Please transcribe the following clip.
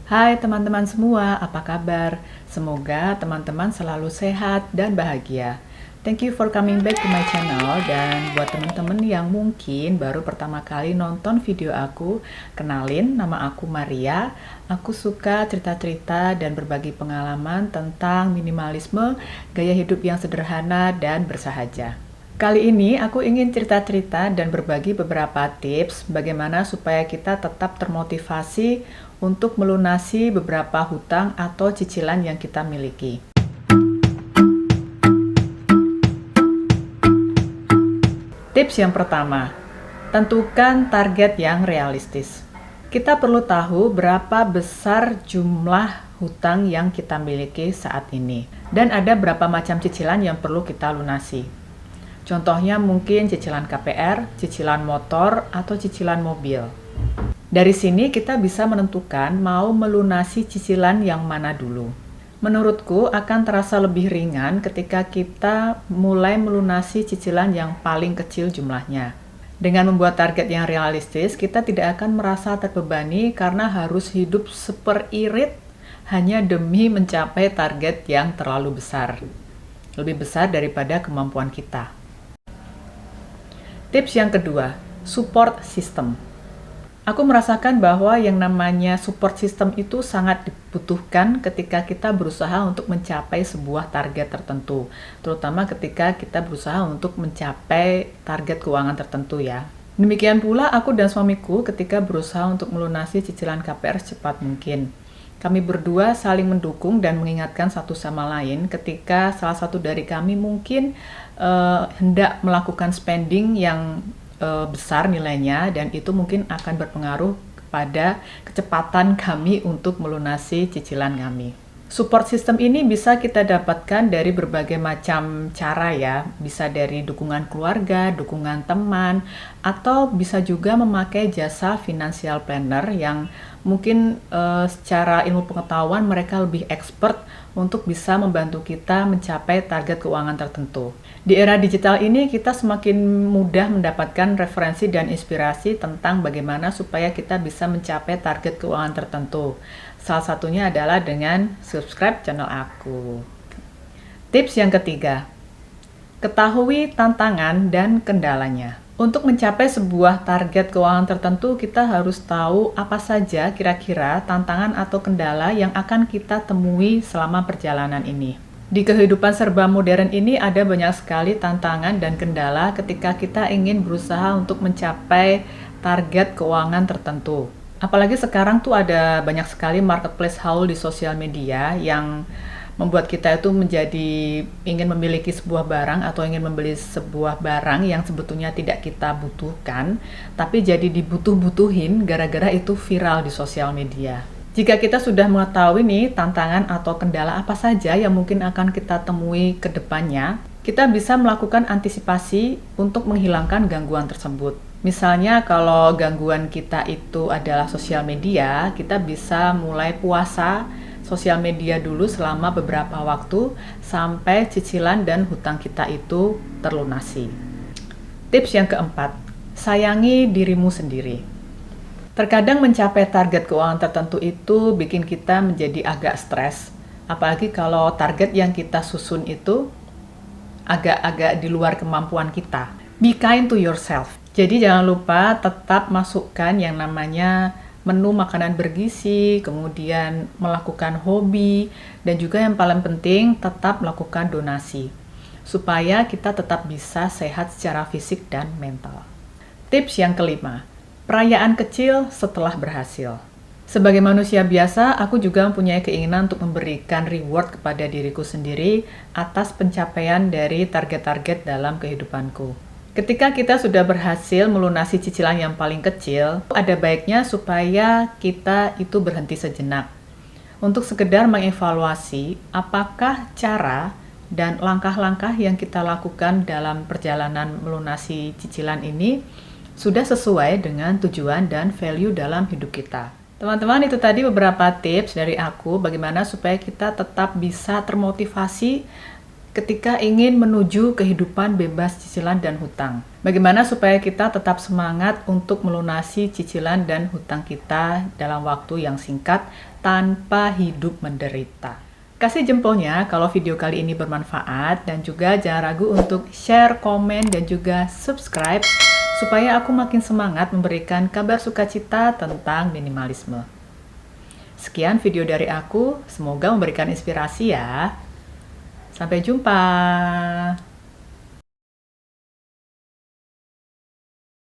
Hai teman-teman semua, apa kabar? Semoga teman-teman selalu sehat dan bahagia. Thank you for coming back to my channel. Dan buat teman-teman yang mungkin baru pertama kali nonton video aku, kenalin, nama aku Maria. Aku suka cerita-cerita dan berbagi pengalaman tentang minimalisme, gaya hidup yang sederhana dan bersahaja. Kali ini aku ingin cerita-cerita dan berbagi beberapa tips bagaimana supaya kita tetap termotivasi untuk melunasi beberapa hutang atau cicilan yang kita miliki. Tips yang pertama, tentukan target yang realistis. Kita perlu tahu berapa besar jumlah hutang yang kita miliki saat ini, dan ada berapa macam cicilan yang perlu kita lunasi. Contohnya mungkin cicilan KPR, cicilan motor, atau cicilan mobil. Dari sini kita bisa menentukan mau melunasi cicilan yang mana dulu. Menurutku akan terasa lebih ringan ketika kita mulai melunasi cicilan yang paling kecil jumlahnya. Dengan membuat target yang realistis, kita tidak akan merasa terbebani karena harus hidup seperirit hanya demi mencapai target yang terlalu besar. Lebih besar daripada kemampuan kita. Tips yang kedua, support system. Aku merasakan bahwa yang namanya support system itu sangat dibutuhkan ketika kita berusaha untuk mencapai sebuah target tertentu, terutama ketika kita berusaha untuk mencapai target keuangan tertentu ya. Demikian pula aku dan suamiku ketika berusaha untuk melunasi cicilan KPR secepat mungkin. Kami berdua saling mendukung dan mengingatkan satu sama lain ketika salah satu dari kami mungkin hendak melakukan spending yang besar nilainya, dan itu mungkin akan berpengaruh kepada kecepatan kami untuk melunasi cicilan kami. Support system ini bisa kita dapatkan dari berbagai macam cara ya, bisa dari dukungan keluarga, dukungan teman, atau bisa juga memakai jasa financial planner yang mungkin secara ilmu pengetahuan mereka lebih expert untuk bisa membantu kita mencapai target keuangan tertentu. Di era digital ini kita semakin mudah mendapatkan referensi dan inspirasi tentang bagaimana supaya kita bisa mencapai target keuangan tertentu. Salah satunya adalah dengan subscribe channel aku. Tips yang ketiga, ketahui tantangan dan kendalanya. Untuk mencapai sebuah target keuangan tertentu, kita harus tahu apa saja kira-kira tantangan atau kendala yang akan kita temui selama perjalanan ini. Di kehidupan serba modern ini ada banyak sekali tantangan dan kendala ketika kita ingin berusaha untuk mencapai target keuangan tertentu. Apalagi sekarang tuh ada banyak sekali marketplace haul di sosial media yang membuat kita itu menjadi ingin memiliki sebuah barang atau ingin membeli sebuah barang yang sebetulnya tidak kita butuhkan, tapi jadi dibutuh-butuhin gara-gara itu viral di sosial media. Jika kita sudah mengetahui nih tantangan atau kendala apa saja yang mungkin akan kita temui ke depannya, kita bisa melakukan antisipasi untuk menghilangkan gangguan tersebut. Misalnya kalau gangguan kita itu adalah sosial media, kita bisa mulai puasa sosial media dulu selama beberapa waktu sampai cicilan dan hutang kita itu terlunasi. Tips yang keempat, sayangi dirimu sendiri. Terkadang mencapai target keuangan tertentu itu bikin kita menjadi agak stres, apalagi kalau target yang kita susun itu agak-agak di luar kemampuan kita. Be kind to yourself. Jadi jangan lupa tetap masukkan yang namanya menu makanan bergizi, kemudian melakukan hobi, dan juga yang paling penting tetap melakukan donasi, supaya kita tetap bisa sehat secara fisik dan mental. Tips yang kelima, perayaan kecil setelah berhasil. Sebagai manusia biasa, aku juga mempunyai keinginan untuk memberikan reward kepada diriku sendiri atas pencapaian dari target-target dalam kehidupanku. Ketika kita sudah berhasil melunasi cicilan yang paling kecil, ada baiknya supaya kita itu berhenti sejenak untuk sekedar mengevaluasi apakah cara dan langkah-langkah yang kita lakukan dalam perjalanan melunasi cicilan ini sudah sesuai dengan tujuan dan value dalam hidup kita. Teman-teman, itu tadi beberapa tips dari aku bagaimana supaya kita tetap bisa termotivasi ketika ingin menuju kehidupan bebas cicilan dan hutang. Bagaimana supaya kita tetap semangat untuk melunasi cicilan dan hutang kita dalam waktu yang singkat tanpa hidup menderita. Kasih jempolnya kalau video kali ini bermanfaat, dan juga jangan ragu untuk share, komen, dan juga subscribe supaya aku makin semangat memberikan kabar sukacita tentang minimalisme. Sekian video dari aku, semoga memberikan inspirasi ya. Sampai jumpa.